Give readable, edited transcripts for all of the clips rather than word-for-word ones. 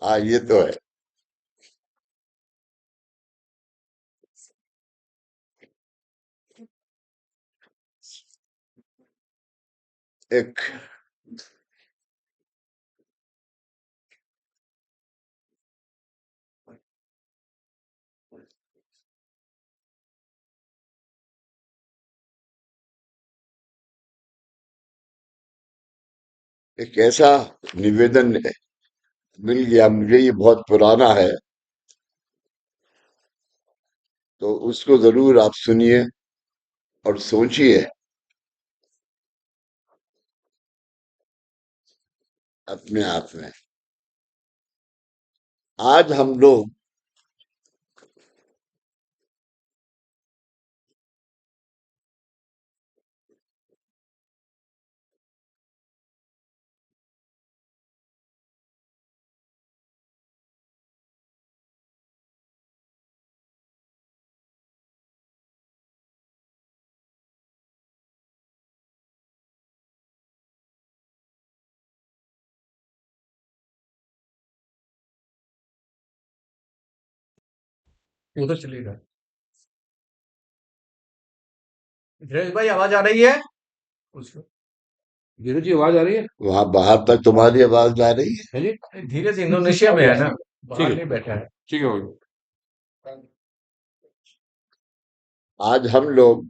हाँ, ये तो है। एक एक ऐसा निवेदन मिल गया मुझे, ये बहुत पुराना है, तो उसको जरूर आप सुनिए और सोचिए अपने आप में। आज हम लोग उधर चलेगा। धीरज भाई आवाज आ रही है? पूछो। धीरज जी आवाज आ रही है? वहां बाहर तक तुम्हारी आवाज आ रही है जी। धीरज इंडोनेशिया में है ना, बाहर नहीं बैठा है। ठीक है भाई। है। आज हम लोग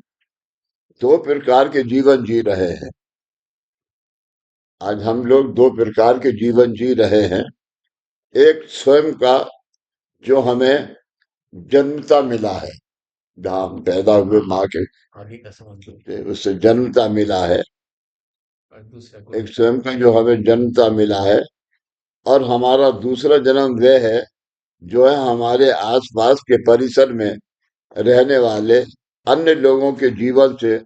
दो प्रकार के जीवन जी रहे हैं। आज हम लोग दो प्रकार के जीवन जी रहे हैं। एक स्वयं का, जो हमें जन्मता मिला है, जहाँ हम पैदा हुए माँ के आगे का समझ लो। से उससे जन्मता मिला है। और दूसरा कोई। एक स्वयं का जो हमें जन्मता मिला है, और हमारा दूसरा जन्म वह है जो है हमारे आसपास के परिसर में रहने वाले अन्य लोगों के जीवन से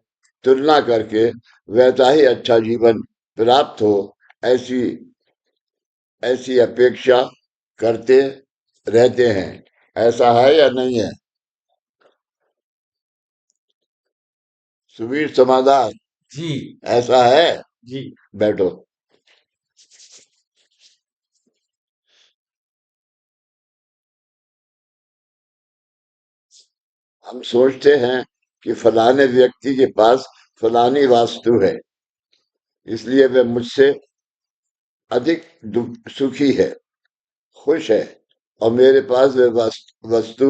तुलना करके वैसा ही अच्छा जीवन प्राप्त हो, ऐसी ऐसी अपेक्षा करते रहते हैं। ऐसा है या नहीं है? सुबीर समाधान जी। ऐसा है। जी। बैठो। हम सोचते हैं कि फलाने व्यक्ति के पास फलानी वास्तु है, इसलिए वह मुझसे अधिक सुखी है, खुश है, और मेरे पास वह वस्तु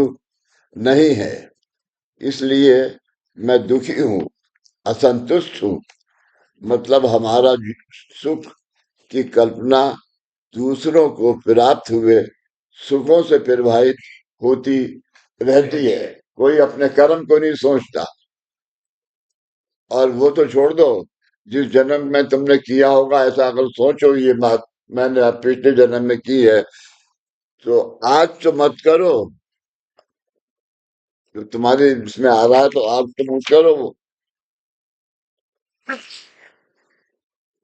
नहीं है, इसलिए मैं दुखी हूं, असंतुष्ट हूं। मतलब हमारा सुख की कल्पना दूसरों को प्राप्त हुए सुखों से प्रभावित होती रहती है। कोई अपने कर्म को नहीं सोचता। और वो तो छोड़ दो, जिस जन्म में तुमने किया होगा, ऐसा अगर सोचो ये बात मैंने अब पिछले जन्म में की है, तो आज तो मत करो। जो तुम्हारे इसमें आ रहा है तो आज तुम करो।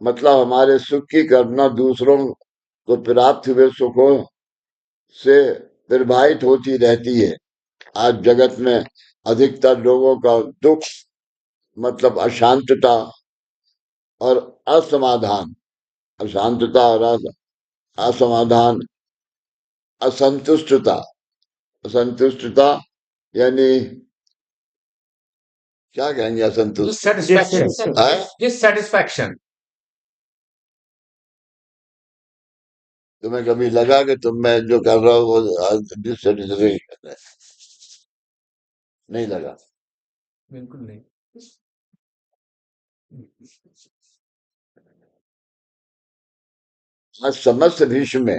मतलब हमारे सुख की कल्पना दूसरों को प्राप्त हुए सुखों से प्रभावित होती रहती है। आज जगत में अधिकतर लोगों का दुख, मतलब अशांतता और असमाधान, अशांतता और असमाधान, असंतुष्टता। असंतुष्टता यानी क्या कहेंगे असंतुष्ट? डिससेटिस्फैक्शन। है? डिससेटिस्फैक्शन। तुम्हें कभी लगा कि तुम मैं जो कर रहा हूँ वो डिससेटिस्फेक्शन है? नहीं लगा? बिल्कुल नहीं। आज समस्त विश्व में,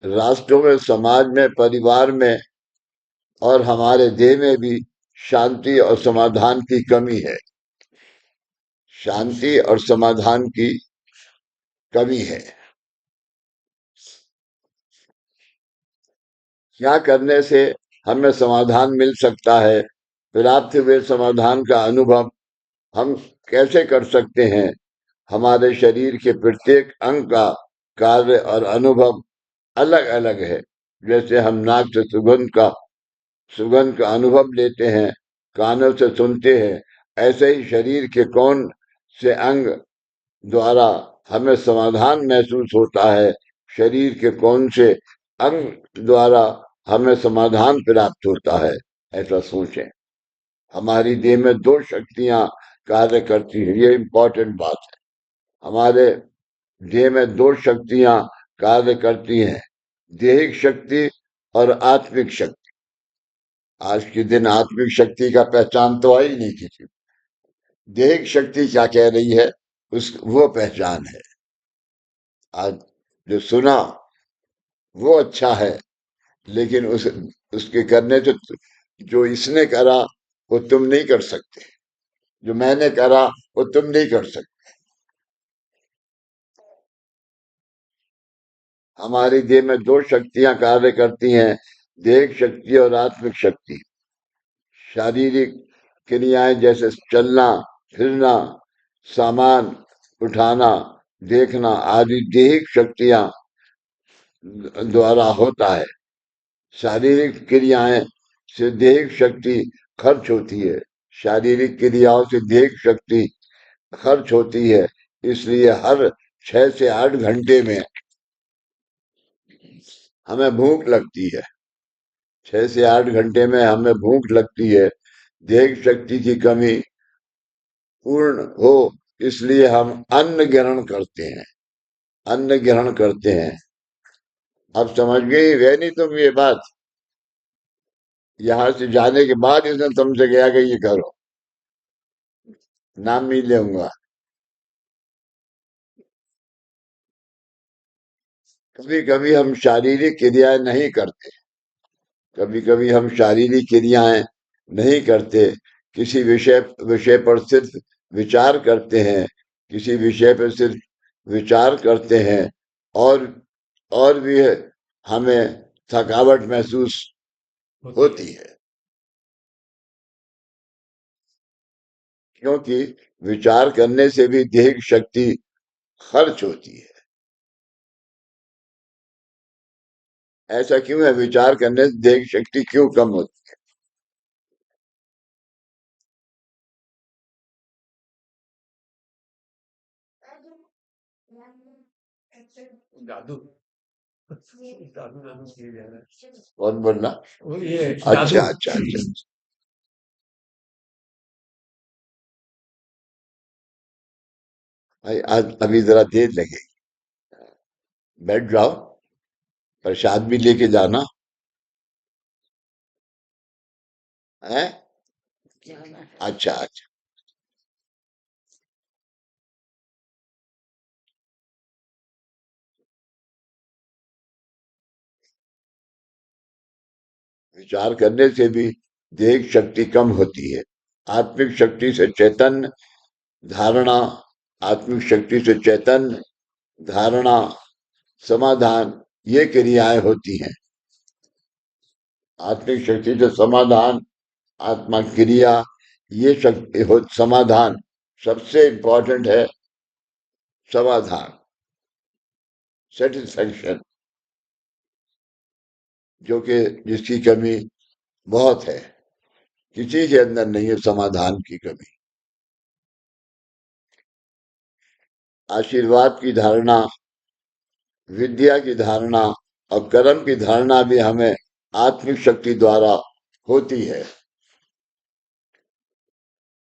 राष्ट्रों में, समाज में, परिवार में और हमारे देह में भी शांति और समाधान की कमी है। शांति और समाधान की कमी है। क्या करने से हमें समाधान मिल सकता है? प्राप्त हुए समाधान का अनुभव हम कैसे कर सकते हैं? हमारे शरीर के प्रत्येक अंग का कार्य और अनुभव अलग अलग है। जैसे हम नाक से सुगंध का अनुभव लेते हैं, कानों से सुनते हैं, ऐसे ही शरीर के कौन से अंग द्वारा हमें समाधान महसूस होता है, शरीर के कौन से अंग द्वारा हमें समाधान प्राप्त होता है, ऐसा सोचें। हमारी देह में दो शक्तियां कार्य करती हैं, ये इंपॉर्टेंट बात है। हमारे देह में दो शक्तियां कार्य करती हैं, दैहिक शक्ति और आत्मिक शक्ति। आज के दिन आत्मिक शक्ति का पहचान तो आई नहीं किसी। दैहिक शक्ति क्या कह रही है, उस वो पहचान है। आज जो सुना वो अच्छा है, लेकिन उसके करने से जो इसने करा वो तुम नहीं कर सकते, जो मैंने करा वो तुम नहीं कर सकते। हमारी देह में दो शक्तियां कार्य करती हैं, दैहिक शक्ति और आत्मिक शक्ति। शारीरिक क्रियाएं जैसे चलना फिरना, सामान उठाना, देखना आदि दैहिक शक्तियां द्वारा होता है। शारीरिक क्रियाएं से दैहिक शक्ति खर्च होती है। शारीरिक क्रियाओं से दैहिक शक्ति खर्च होती है। इसलिए हर 6 से 8 घंटे में हमें भूख लगती है। 6 से 8 घंटे में हमें भूख लगती है। दैहिक शक्ति की कमी पूर्ण हो, इसलिए हम अन्न ग्रहण करते हैं। अन्न ग्रहण करते हैं। अब समझ गई वे नहीं तुम ये बात? यहां से जाने के बाद इसने तुमसे कहा कि ये करो, नाम नहीं लूंगा। कभी कभी हम शारीरिक क्रियाएं नहीं करते। कभी कभी हम शारीरिक क्रियाएं नहीं करते। किसी विषय विषय पर सिर्फ विचार करते हैं। किसी विषय पर सिर्फ विचार करते हैं, और और भी हमें थकावट महसूस होती है, क्योंकि विचार करने से भी दैहिक शक्ति खर्च होती है। ऐसा क्यों है? विचार करने से दैहिक शक्ति क्यों कम होती जादू जादू जादू किए जा रहा है। है? कौन बोलना? वो ये अच्छा जादू। अच्छा अच्छा। भाई आज अभी जरा देर लगे, बैठ जाओ, प्रसाद भी लेके जाना है। अच्छा अच्छा। विचार करने से भी दैहिक शक्ति कम होती है। आत्मिक शक्ति से चैतन्य धारणा, आत्मिक शक्ति से चैतन्य धारणा, समाधान, ये क्रियाएं होती हैं। आत्मिक शक्ति से समाधान, आत्मा क्रिया, ये शक्ति हो समाधान। सबसे इंपॉर्टेंट है समाधान, सेटिस्फैक्शन, जो कि जिसकी कमी बहुत है। किसी के अंदर नहीं है समाधान की कमी। आशीर्वाद की धारणा, विद्या की धारणा और कर्म की धारणा भी हमें आत्मिक शक्ति द्वारा होती है।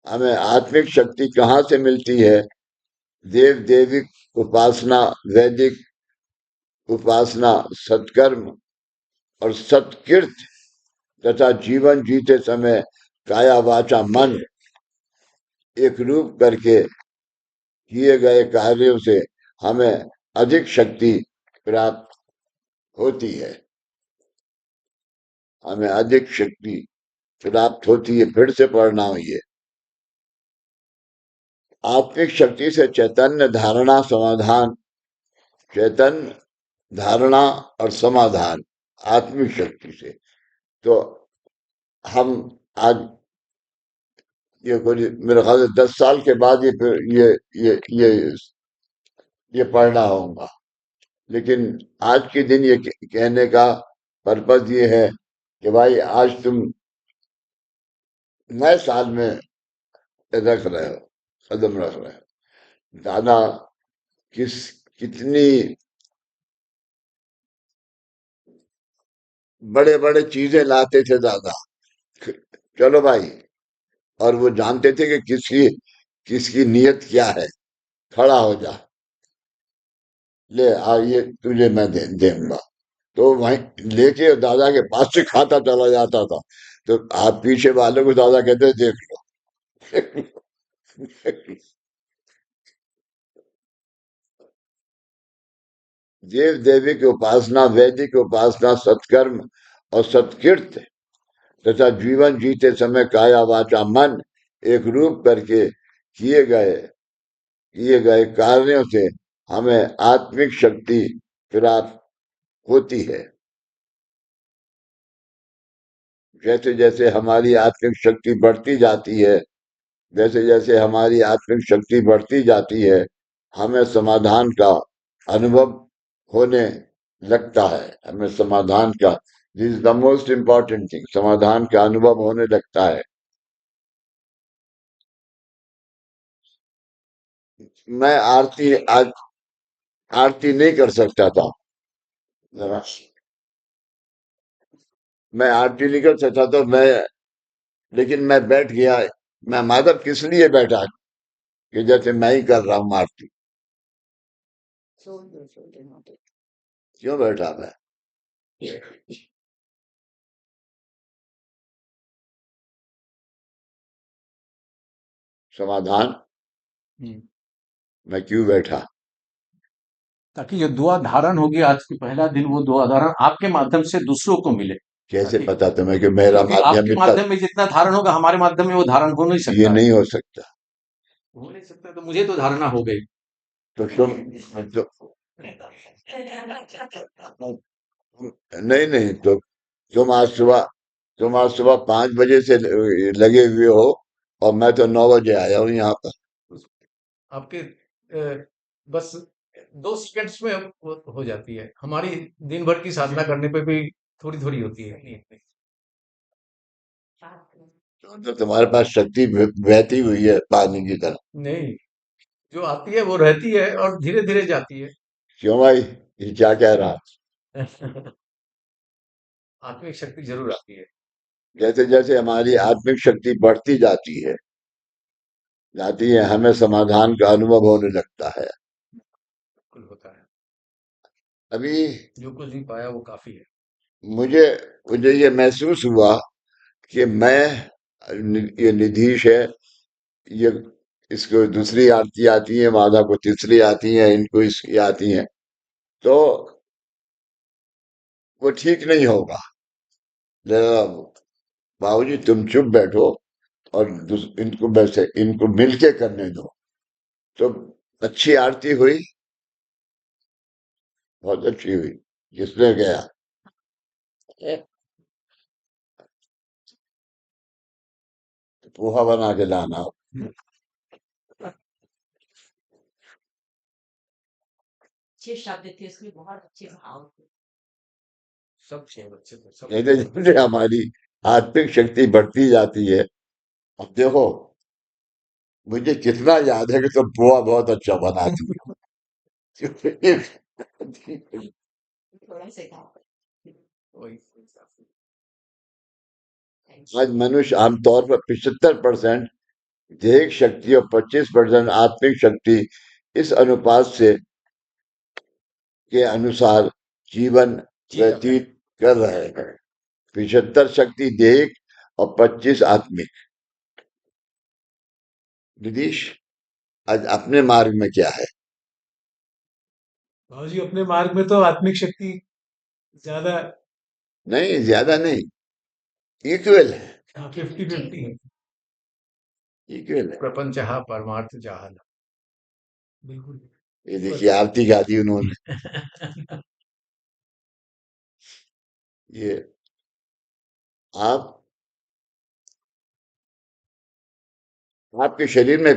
हमें आत्मिक शक्ति कहाँ से मिलती है? देव देविक उपासना, वैदिक उपासना, सत्कर्म और सत्कृत तथा जीवन जीते समय काया वाचा मन एक रूप करके किए गए कार्यों से हमें अधिक शक्ति प्राप्त होती है। हमें अधिक शक्ति प्राप्त होती है। फिर से पढ़ना हो ये, आत्मिक शक्ति से चैतन्य धारणा समाधान, चैतन्य धारणा और समाधान आत्मिक शक्ति से। तो हम आज ये कोई मेरे ख्याल से 10 साल के बाद ये पढ़ना होगा। लेकिन आज के दिन ये कहने का पर्पज ये है कि भाई आज तुम नए साल में रख रहे हो, कदम रख रहे हो। दादा किस कितनी बड़े बड़े चीजें लाते थे दादा। चलो भाई। और वो जानते थे कि किसकी किसकी नीयत क्या है। खड़ा हो जा, ले आ, ये तुझे मैं दूंगा। तो वहीं लेके दादा के पास से खाता चला जाता था। तो आप पीछे वालों को दादा कहते, देख लो। देव देवी की उपासना, वैदिक उपासना, सत्कर्म और सत्कृत तथा जीवन जीते समय काया वाचा मन एक रूप करके किए गए कार्यों से हमें आत्मिक शक्ति प्राप्त होती है। जैसे जैसे हमारी आत्मिक शक्ति बढ़ती जाती है, जैसे जैसे हमारी आत्मिक शक्ति बढ़ती जाती है, हमें समाधान का अनुभव होने लगता है। हमें समाधान का, this is the most important thing, समाधान का अनुभव होने लगता है। मैं आरती नहीं कर सकता था। जरा, मैं आरती नहीं कर सकता था मैं, लेकिन मैं बैठ गया। मैं माधव किस लिए बैठा, कि जैसे मैं ही कर रहा हूँ आरती। क्यों बैठा मैं? समाधान, हम्म। मैं क्यों बैठा? ताकि जो दुआ धारण होगी आज की पहला दिन, वो दुआ धारण आपके माध्यम से दूसरों को मिले। कैसे ताकि, पता तुम्हें कि मेरा क्योंकि माध्यम आपके इतना? माध्यम में जितना धारण होगा हमारे माध्यम में वो धारण हो नहीं ये सकता है। नहीं हो सकता। हो नहीं सकता, तो मुझे तो धारणा हो गई। तो नहीं नहीं, तो तुम आज सुबह तुम आज सुबह 5 बजे से लगे हुए हो, और मैं तो 9 बजे आया हूँ यहाँ पर। आपके बस 2 सेकंड्स में हो जाती है। हमारी दिन भर की साधना करने पे भी थोड़ी थोड़ी होती है। तो तुम्हारे पास शक्ति बहती हुई है पानी की तरह। नहीं, जो आती है वो रहती है और धीरे धीरे जाती है। क्यों भाई, ये क्या कह रहा? आत्मिक शक्ति जरूर आती है। जैसे जैसे हमारी आत्मिक शक्ति बढ़ती जाती है, हमें समाधान का अनुभव होने लगता है। बिल्कुल होता है। अभी जो कुछ भी पाया वो काफी है। मुझे मुझे ये महसूस हुआ कि ये निधीश है, ये इसको दूसरी आरती आती है, माधा को तीसरी आती है, इनको इसकी आती है। तो वो ठीक नहीं होगा। जरा, बाबूजी तुम चुप बैठो, और इनको वैसे इनको मिलके करने दो। तो अच्छी आरती हुई, बहुत अच्छी हुई। जिसने गया, पोहा बना के लाना। सब अच्छे अच्छे थे, सब जैसे जैसे हमारी आत्मिक शक्ति बढ़ती जाती है, अब देखो, मुझे कितना याद है कि तुम पोहा बहुत अच्छा बनाती हो। वही। आज मनुष्य आमतौर पर 75% दैहिक शक्ति और 25% आत्मिक शक्ति, इस अनुपात से के अनुसार जीवन जी आप है। व्यतीत कर रहे हैं। 75 शक्ति दैहिक और 25 आत्मिक। नीतीश, आज अपने मार्ग में क्या है? भाव जी अपने मार्ग में तो आत्मिक शक्ति ज्यादा। नहीं, ज्यादा नहीं, इक्वल है। हाँ, 50-50 है। इक्वल है। प्रपंच परमार्थ जहाल। बिल्कुल। ये बस। देखिए आरती गा दी उन्होंने। ये आप आपके शरीर में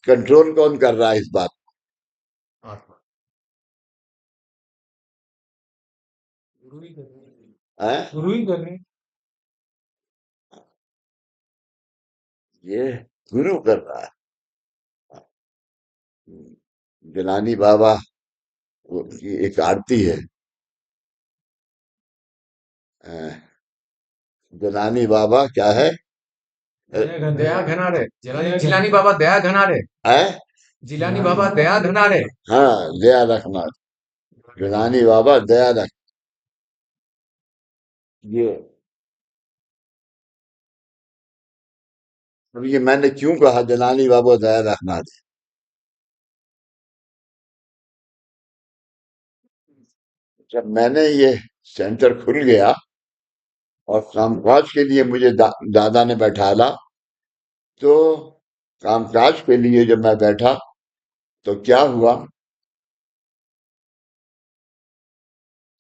कंट्रोल कौन कर रहा है इस बात आत्मा। गुरु ही कर रहे हैं। है? गुरु ही कर रहे हैं। ये गुरु कर रहा है। गिलानी बाबा की एक आरती है, जलानी बाबा क्या है? अ, दया घनारे, जिलानी बाबा दया घनारे, है? जिलानी बाबा दया घनारे। हाँ, दया रखना। यूनानी बाबा दया रख। ये अब ये मैंने क्यों कहा जलानी बाबा दया रखना? जब मैंने ये सेंटर खुल गया और कामकाज के लिए मुझे दादा ने बैठाला, तो कामकाज के लिए जब मैं बैठा तो क्या हुआ?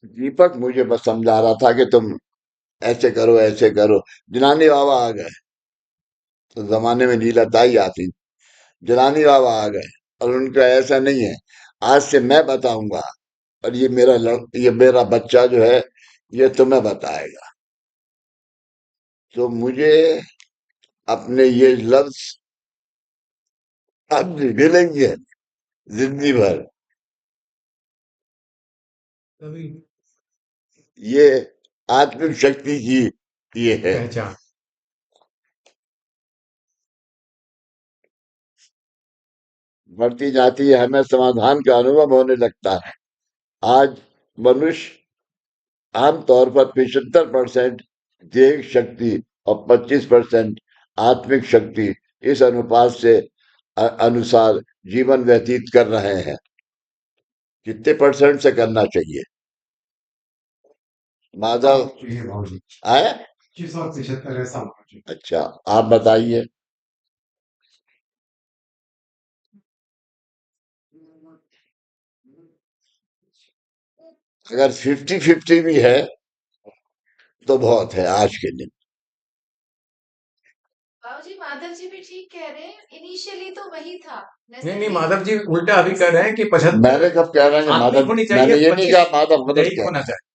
दीपक मुझे बस समझा रहा था कि तुम ऐसे करो ऐसे करो। जिलानी बाबा आ गए। तो जमाने में नीला ताई आती। जिलानी बाबा आ गए और उनका ऐसा नहीं है, आज से मैं बताऊंगा और ये मेरा बच्चा जो है ये तुम्हें बताएगा। तो मुझे अपने ये लफ्ज अब भी मिलेंगे जिंदगी भर। कभी ये आत्मिक शक्ति की ये है। पहचान। बढ़ती जाती है, हमें समाधान का अनुभव होने लगता है। आज मनुष्य आमतौर पर 75% देह शक्ति और 25% आत्मिक शक्ति इस अनुपात से अनुसार जीवन व्यतीत कर रहे हैं। कितने परसेंट से करना चाहिए? माधव आए? अच्छा, आप बताइए। अगर 50-50 भी है तो बहुत है आज के दिन। बाबूजी माधव जी भी ठीक कह रहे हैं, इनिशियली तो वही था। नहीं वैसे नहीं, भी माधव जी उल्टा अभी कह रहे हैं कि 75 मैंने कब कह रहा है कि आत्मिक माधव? होनी चाहिए, मैंने ये नहीं 25 कहा माधव गलत दैहिक कह होना रहा है। चाहिए।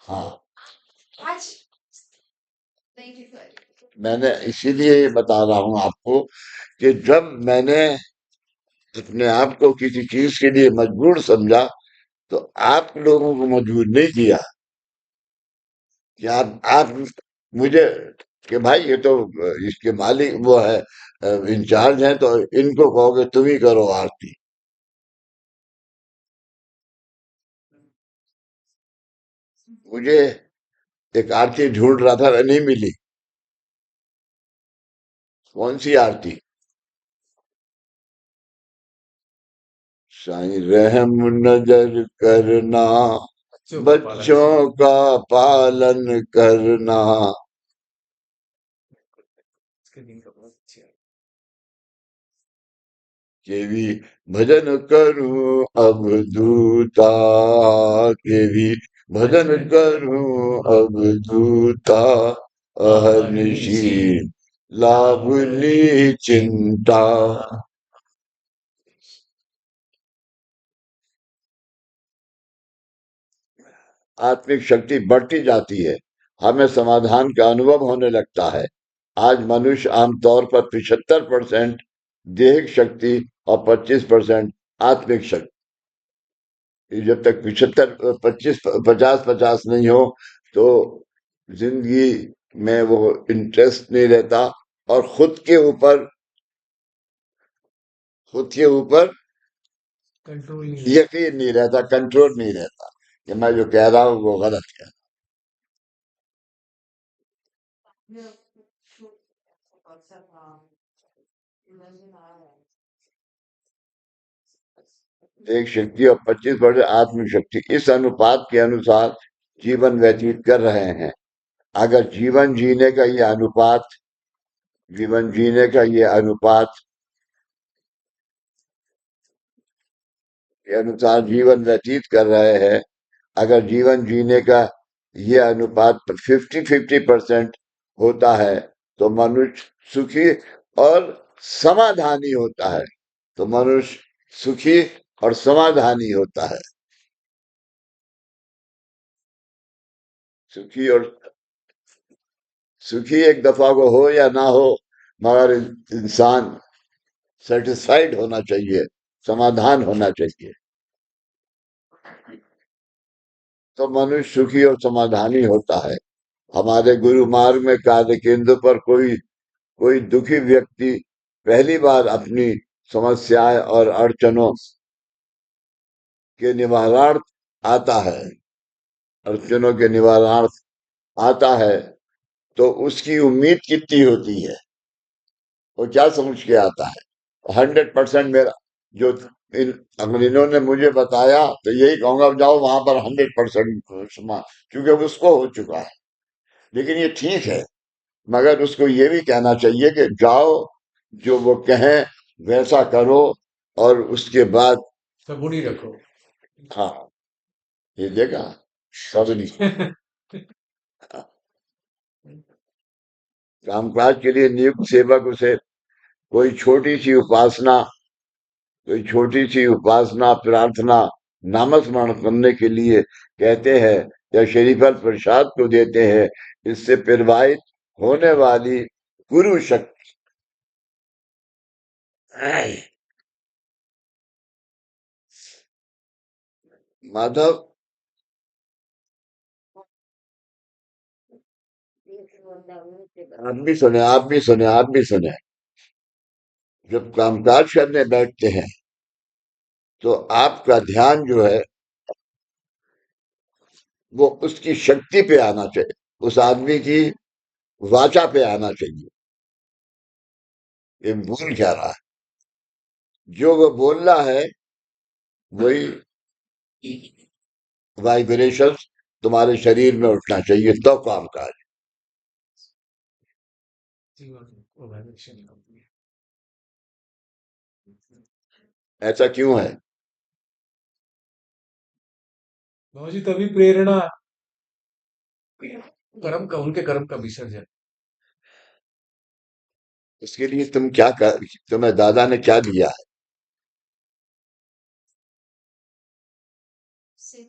हाँ, आज नहीं ठीक है। मैंने इसीलिए ये बता रहा हूं आपको कि जब मैंने अपने आप को किसी चीज के लिए मजबूर समझा तो आप लोगों को मजबूर नहीं किया कि आप मुझे कि भाई ये तो इसके मालिक वो है, इंचार्ज है, तो इनको कहोगे तुम ही करो आरती। मुझे एक आरती ढूंढ रहा था, नहीं मिली। कौन सी आरती? साईं रहम नजर करना, बच्चों का पालन। बच्चों का पालन करना। इसके दिन का बहुत अच्छा है। के भी भजन करूं अब दूता, के भी भजन करूं अब दूता, अहर्निशि लाभ ली चिंता। आत्मिक शक्ति बढ़ती जाती है, हमें समाधान का अनुभव होने लगता है। आज मनुष्य आमतौर पर 75% देहिक शक्ति और 25% आत्मिक शक्ति। जब तक 75 25 50-50 नहीं हो तो जिंदगी में वो इंटरेस्ट नहीं रहता और खुद के ऊपर कंट्रोल नहीं रहता। यकीन नहीं रहता, कंट्रोल नहीं रहता कि मैं जो कह रहा हूँ वो गलत है। एक शक्ति और 25% आत्मिक शक्ति, इस अनुपात के अनुसार जीवन व्यतीत कर रहे हैं। अगर जीवन जीने का ये अनुपात के अनुसार जीवन व्यतीत कर रहे हैं, अगर जीवन जीने का ये अनुपात 50-50% होता है तो मनुष्य सुखी और समाधानी होता है। तो मनुष्य सुखी और समाधानी होता है। सुखी और सुखी एक दफा को हो या ना हो, मगर इंसान सेटिस्फाइड होना चाहिए, समाधान होना चाहिए। तो मनुष्य सुखी और समाधानी होता है। हमारे गुरु मार्ग में कार्य केंद्र पर कोई कोई दुखी व्यक्ति पहली बार अपनी समस्याएं और अड़चनों के निवारणार्थ आता है, अड़चनों के निवारणार्थ आता है, तो उसकी उम्मीद कितनी होती है? वो क्या समझ के आता है? 100% मेरा जो इन अगर इन्होंने मुझे बताया तो यही कहूंगा, जाओ वहां पर 100% क्योंकि अब उसको हो चुका है। लेकिन ये ठीक है, मगर उसको ये भी कहना चाहिए कि जाओ, जो वो कहें वैसा करो, और उसके बाद सगुनी रखो। हाँ, ये देखा सब नहीं। कामकाज के लिए नियुक्त सेवक उसे कोई छोटी सी उपासना कोई छोटी सी उपासना प्रार्थना नामस्मरण करने के लिए कहते हैं, या श्रीफल प्रसाद को देते हैं। इससे प्रवाहित होने वाली गुरु शक्ति, माधव, आप भी सुने। जब कामकाज करने बैठते हैं तो आपका ध्यान जो है वो उसकी शक्ति पे आना चाहिए, उस आदमी की वाचा पे आना चाहिए। ये बोल क्या रहा है, जो वो बोल रहा है वही वाइब्रेशंस तुम्हारे शरीर में उठना चाहिए, तो कामकाज। जीवन को वाइब्रेशन कंपनी। ऐसा क्यों है? बाबूजी तभी प्रेरणा, कर्म का, उनके कर्म का विसर्जन। इसके लिए तुम्हें दादा ने क्या दिया है? से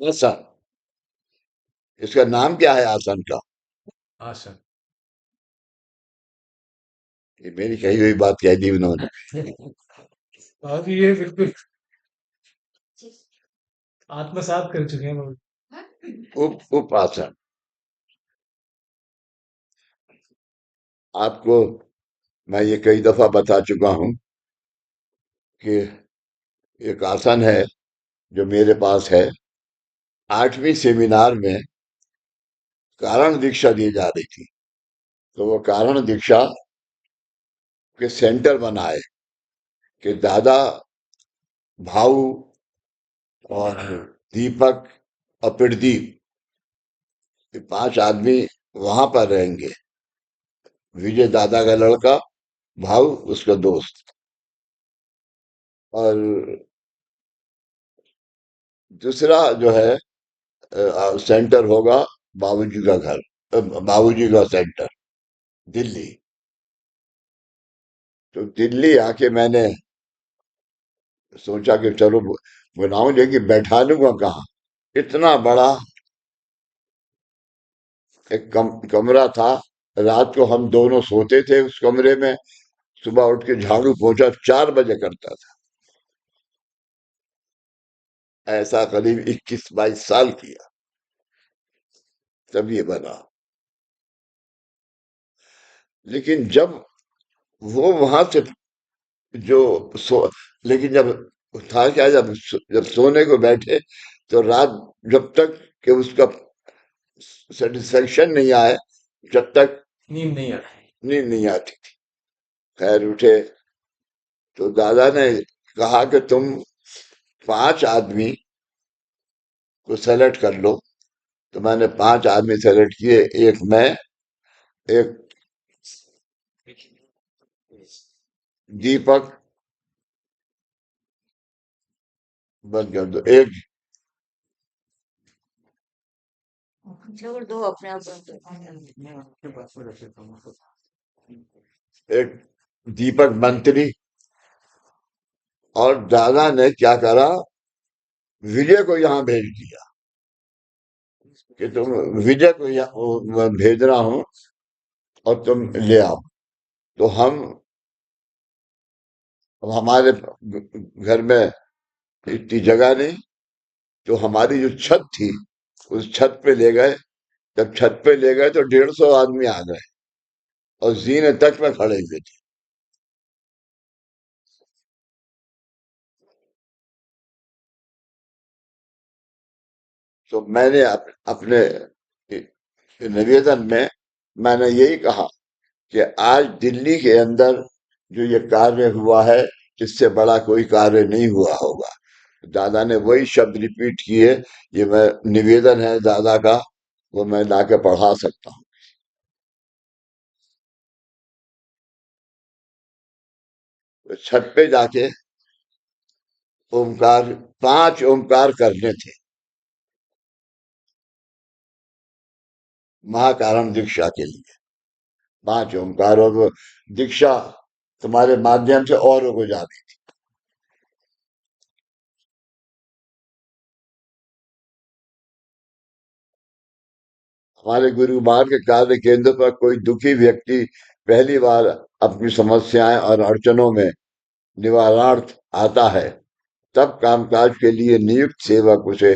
आसन। इसका नाम क्या है आसन का? आसन। ये मेरी कही हुई बात कह दी उन्होंने। बाबूजी ये बिल्कुल चीज आत्मसात कर चुके हैं बाबूजी। हाँ उप आसन। आपको मैं ये कई दफा बता चुका हूं कि एक आसन है जो मेरे पास है। 8वीं सेमिनार में कारण दीक्षा दी जा रही थी, तो वो कारण दीक्षा के सेंटर बनाए कि दादा, भाऊ और दीपक और प्रदीप, ये 5 आदमी वहां पर रहेंगे। विजय दादा का लड़का, भाऊ उसका दोस्त, और दूसरा जो है सेंटर होगा बाबूजी का घर, बाबूजी का सेंटर दिल्ली। तो दिल्ली आके मैंने सोचा कि चलो बनाऊं, लेकिन बैठा लूंगा कहाँ? इतना बड़ा एक कमरा था। रात को हम दोनों सोते थे उस कमरे में, सुबह उठ के झाड़ू पोंछा 4 बजे करता था। ऐसा करीब 21-22 साल किया, तब ये बना। लेकिन जब वो वहां से जो सो लेकिन जब था क्या, जब सोने को बैठे तो रात, जब तक कि उसका सेटिस्फेक्शन नहीं आए, जब तक नींद नहीं आती। नींद नहीं आती थी। खैर उठे तो दादा ने कहा कि तुम 5 आदमी को सेलेक्ट कर लो। तो मैंने 5 आदमी सेलेक्ट किए, एक मैं, एक दीपक, बंद कर दो, छोड़ दो अपने आप बंद कर। मैं आपके पास में रख लेता हूँ। एक दीपक मंत्री। और दादा ने क्या करा, विजय को यहाँ भेज दिया कि तुम विजय को मैं भेज रहा हूं और तुम ले आओ। तो हम हमारे घर में इतनी जगह नहीं। तो हमारी जो छत थी, उस छत पे ले गए। जब छत पे ले गए तो 150 आदमी आ गए और जीने तक में खड़े हुए थे। तो मैंने अपने निवेदन में मैंने यही कहा कि आज दिल्ली के अंदर जो ये कार्य हुआ है, इससे बड़ा कोई कार्य नहीं हुआ होगा। दादा ने वही शब्द रिपीट किए। ये मैं निवेदन है दादा का, वो मैं लाके पढ़ा सकता हूँ। तो छत पे जाके ओमकार, 5 ओमकार करने थे महाकारण दीक्षा के लिए। 5 ओमकार, और वो दीक्षा तुम्हारे माध्यम से औरों को जाने। हमारे गुरु मान के कार्य केंद्र पर कोई दुखी व्यक्ति पहली बार अपनी समस्याएं और अड़चनों में निवारणार्थ आता है, तब कामकाज के लिए नियुक्त सेवक उसे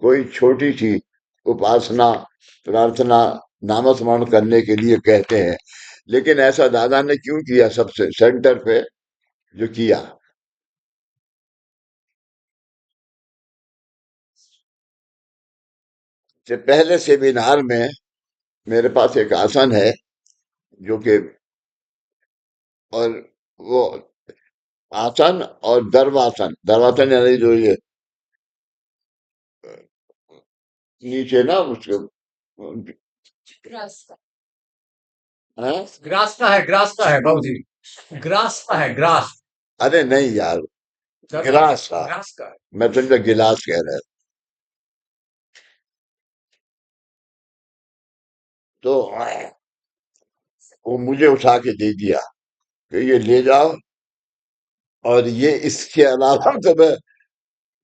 कोई छोटी सी उपासना, प्रार्थना, नामस्मरण करने के लिए कहते हैं। लेकिन ऐसा दादा ने क्यों किया? सबसे सेंटर पे जो किया, कि पहले सेमिनार में मेरे पास एक आसन है जो कि, और वो आसन और दर्वासन, दर्वासन यानी जो ये नीचे ना उसके ग्रास हैं? ग्रास का है बाबू जी, ग्रास का है, ग्रास। अरे नहीं यार, चलो, गिलास था। ग्रास का है। मैं समझा गिलास कह रहे। तो वो मुझे उठा के दे दिया कि ये ले जाओ, और ये इसके अलावा तो मैं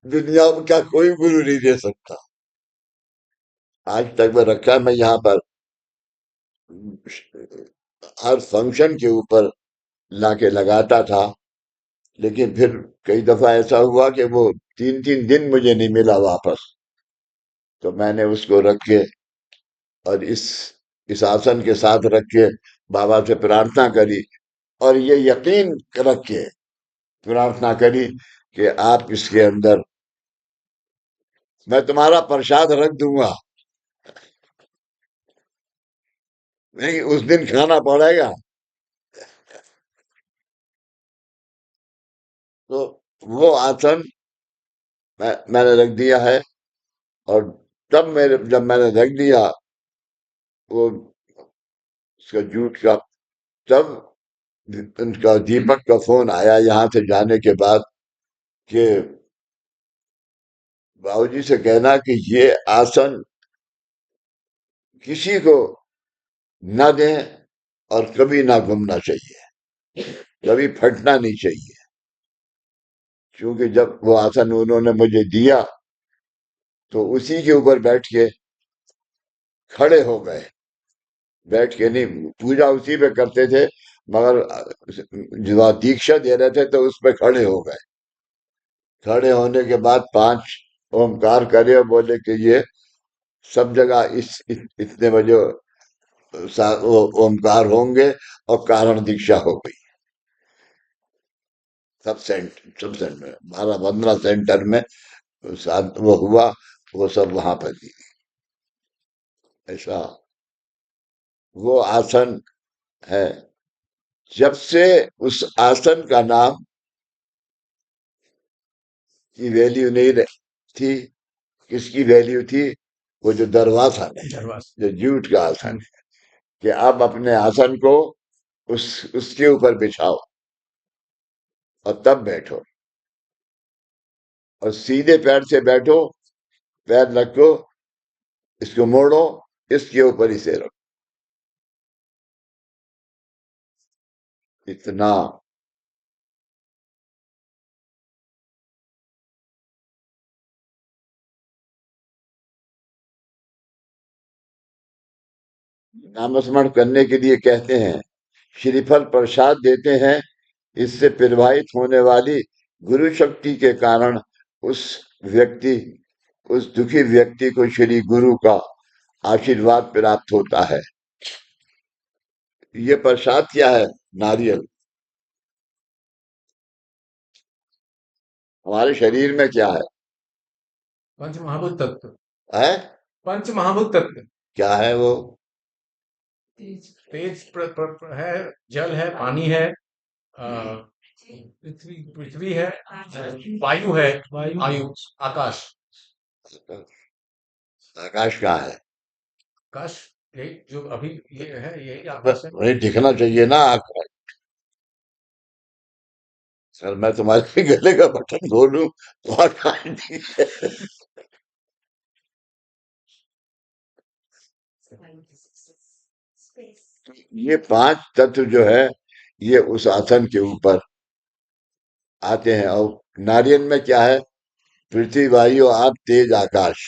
दुनिया में का कोई गुरु नहीं दे सकता। आज तक मैं रखा है। मैं यहाँ पर हर फंक्शन के ऊपर लाके लगाता था। लेकिन फिर कई दफा ऐसा हुआ कि वो 3-3 दिन मुझे नहीं मिला वापस। तो मैंने उसको रख के, और इस आसन के साथ रख के बाबा से प्रार्थना करी, और ये यकीन रख के प्रार्थना करी कि आप इसके अंदर, मैं तुम्हारा प्रसाद रख दूंगा, नहीं उस दिन खाना पड़ेगा। तो वो आसन मैंने रख दिया है। और तब मेरे, जब मैंने रख दिया वो उसका जूट का, तब उनका दीपक का फोन आया यहाँ से जाने के बाद कि बाबूजी से कहना कि ये आसन किसी को न दें, और कभी ना घूमना चाहिए, कभी फटना नहीं चाहिए। क्योंकि जब वो आसन उन्होंने मुझे दिया तो उसी के ऊपर बैठ के खड़े हो गए। बैठ के नहीं, पूजा उसी पे करते थे, मगर जो दीक्षा दे रहे थे तो उस पे खड़े हो गए। खड़े होने के बाद 5 ओमकार करे और बोले कि ये सब जगह इतने बजे वो ओमकार होंगे, और कारण दीक्षा हो गई। सब सेंटर 12-15 सेंटर में वो हुआ। वो सब वहां पर की। ऐसा वो आसन है। जब से उस आसन का नाम की वैल्यू नहीं थी, किसकी वैल्यू थी? वो जो दरवासन है, दरवाजा। जो जूट का आसन है, कि आप अपने आसन को उसके ऊपर बिछाओ और तब बैठो, और सीधे पैर से बैठो। पैर रखो, इसको मोड़ो, इसके ऊपर इसे रखो। इतना नामस्मरण करने के लिए कहते हैं, श्रीफल प्रसाद देते हैं। इससे प्रवाहित होने वाली गुरु शक्ति के कारण उस व्यक्ति उस दुखी व्यक्ति को श्री गुरु का आशीर्वाद प्राप्त होता है। ये प्रसाद क्या है? नारियल। हमारे शरीर में क्या है? पंच महाभूत तत्व। है पंच महाभूत तत्व। क्या है वो? तेज है, जल है, पानी है, पृथ्वी पृथ्वी है, वायु है, वायु, आकाश। आकाश कहाँ है? आकाश, ये जो अभी ये है, यही आकाश है। वही दिखना चाहिए ना आकाश। सर मैं तुम्हारे गले का बटन खोलूं तो आकाश नहीं है। ये पांच तत्व जो है ये उस आसन के ऊपर आते हैं। और नारियल में क्या है? पृथ्वी, वायु, आप, तेज, आकाश।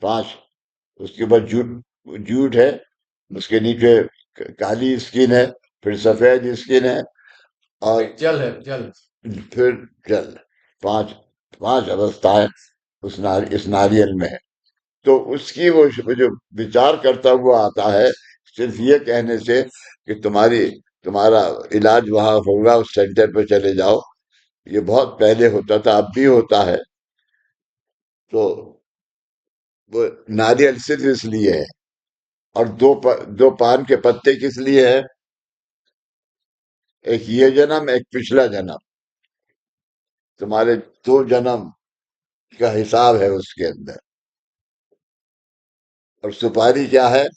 पांच। उसके बाद जूट, जूट है। उसके नीचे काली स्किन है, फिर सफेद स्किन है, और जल है, जल। फिर जल। पांच पांच अवस्थाएं इस नारियल में है। तो उसकी वो जो विचार करता हुआ आता है सिर्फ ये कहने से कि तुम्हारा इलाज वहां होगा, उस सेंटर पे चले जाओ। ये बहुत पहले होता था, अब भी होता है। तो वो नारियल सिर्फ इसलिए है। और दो पान के पत्ते किस लिए है? एक ये जन्म, एक पिछला जन्म। तुम्हारे दो जन्म का हिसाब है उसके अंदर। और सुपारी क्या है?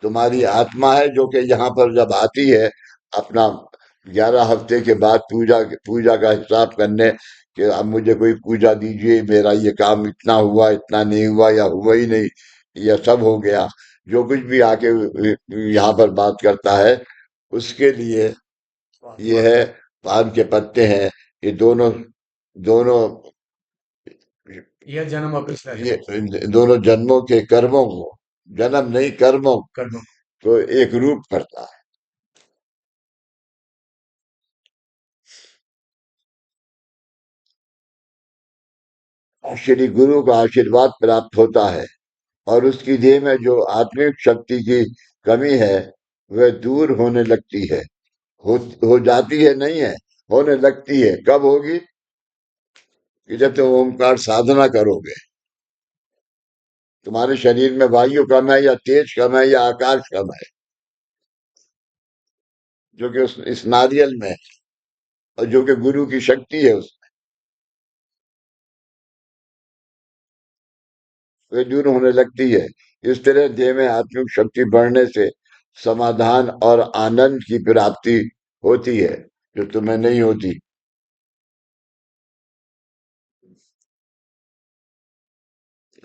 तुम्हारी आत्मा है जो कि यहाँ पर जब आती है अपना 11 हफ्ते के बाद पूजा का हिसाब करने कि अब मुझे कोई पूजा दीजिए, मेरा ये काम इतना हुआ, इतना नहीं हुआ, या हुआ ही नहीं, या सब हो गया। जो कुछ भी आके यहाँ पर बात करता है उसके लिए ये है। पान के पत्ते हैं ये दोनों। दोनों यह जन्म और पिछला ये जन्म। दोनों जन्मों के कर्मों को, जन्म नहीं कर्मों कर्म। को एक रूप करता है। श्री गुरु का आशीर्वाद प्राप्त होता है और उसकी देह में जो आत्मिक शक्ति की कमी है वह दूर होने लगती है। हो जाती है नहीं है, होने लगती है। कब होगी? कि जब तुम ओमकार साधना करोगे। तुम्हारे शरीर में वायु कम है, या तेज कम है, या आकाश कम है, जो कि इस नारियल में है, और जो कि गुरु की शक्ति है उसमें, वे दूर होने लगती है। इस तरह देह में आत्मिक शक्ति बढ़ने से समाधान और आनंद की प्राप्ति होती है, जो तुम्हें नहीं होती।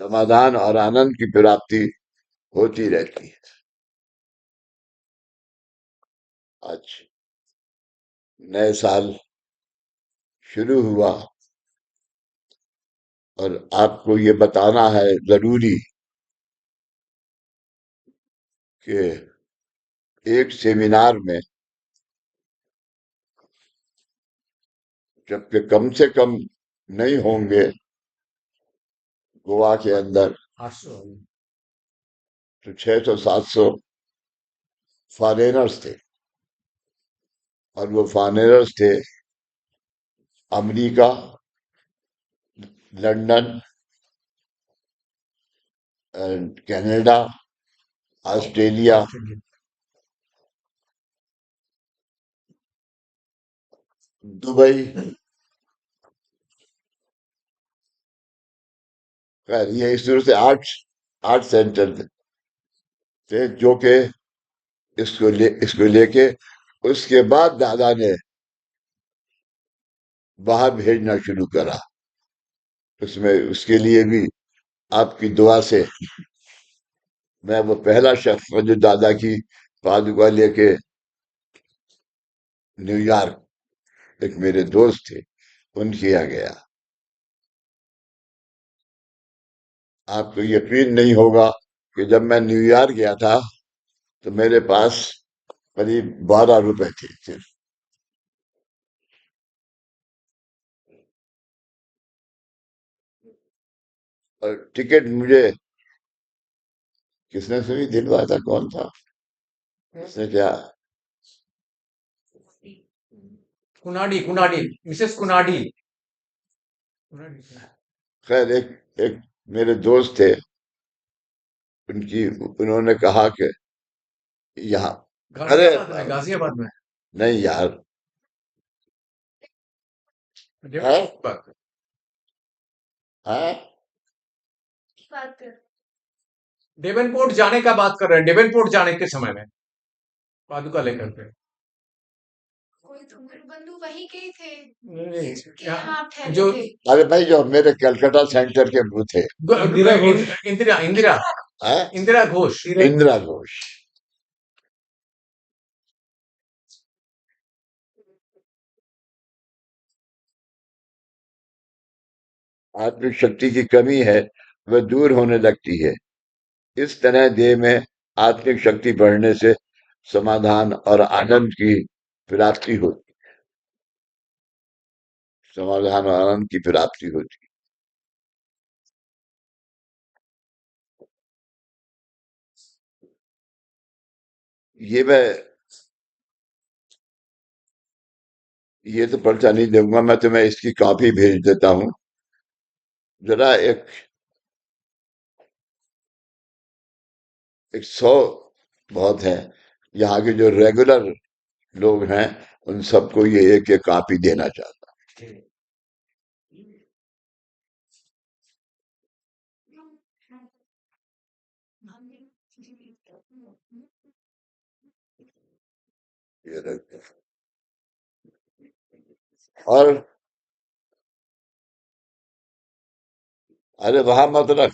समाधान और आनंद की प्राप्ति होती रहती है। आज नए साल शुरू हुआ और आपको ये बताना है जरूरी कि एक सेमिनार में जबकि कम से कम नहीं होंगे गोवा के अंदर 800। तो 600-700 फॉरेनर्स थे। और वो फॉरेनर्स थे America, London, Canada, Australia, Australia. Dubai. खैर ये इस तरह से आठ आठ सेंटर थे जो कि इसको लेके उसके बाद दादा ने बाहर भेजना शुरू करा। उसमें उसके लिए भी आपकी दुआ से मैं वो पहला शख्स हूं जो दादा की पादुका लेके न्यूयॉर्क, एक मेरे दोस्त थे, उनके यहाँ गया। आपको यकीन नहीं होगा कि जब मैं न्यूयॉर्क गया था तो मेरे पास करीब 12 रुपए थे सिर्फ। और टिकट मुझे किसने सुनी, दिलवा था कौन था, उसने क्या, कुनाडी कुनाडी मिसेस कुनाडी कुनाडी। खैर एक एक मेरे दोस्त थे, उनकी उन्होंने कहा कि यहाँ, अरे गाजियाबाद में नहीं यार, है बात है बात कर डेवनपोर्ट जाने का बात कर रहे हैं, डेवनपोर्ट जाने के समय में पादुका लेकर के। कोई तुम्हारे बंधु वहीं के ही थे नहीं, कि यहाँ आप ठहरे जो थे? अरे भाई जो मेरे कलकत्ता सेंटर के वो थे, इंदिरा इंदिरा है इंदिरा घोष इंदिरा घोष। आत्मिक शक्ति की कमी है, वह दूर होने लगती है। इस तरह देह में आत्मिक शक्ति बढ़ने से समाधान और आनंद की प्राप्ति होती, समाधान और आनंद की प्राप्ति होती। ये मैं ये तो पर्चा नहीं दूंगा, मैं तुम्हें इसकी कॉपी भेज देता हूँ। जरा एक 100 बहुत है, यहाँ के जो रेगुलर लोग हैं उन सबको ये एक एक कॉपी देना चाहता हूँ। ये रख। और अरे वहां मत रख,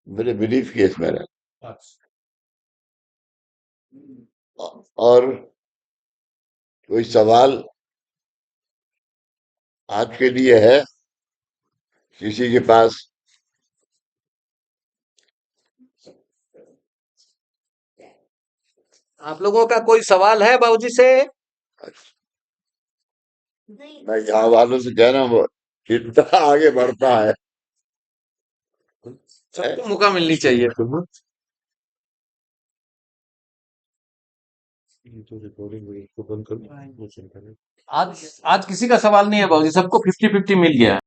मेरे ब्रीफ केस में रख। और कोई सवाल आज के लिए है किसी के पास? आप लोगों का कोई सवाल है बाबूजी से? मैं यहाँ वालों से कह रहा हूँ, वो कितना आगे बढ़ता है। सबको मौका मिलनी चाहिए। आज आज किसी का सवाल नहीं है बाबूजी, सबको 50-50 मिल गया है।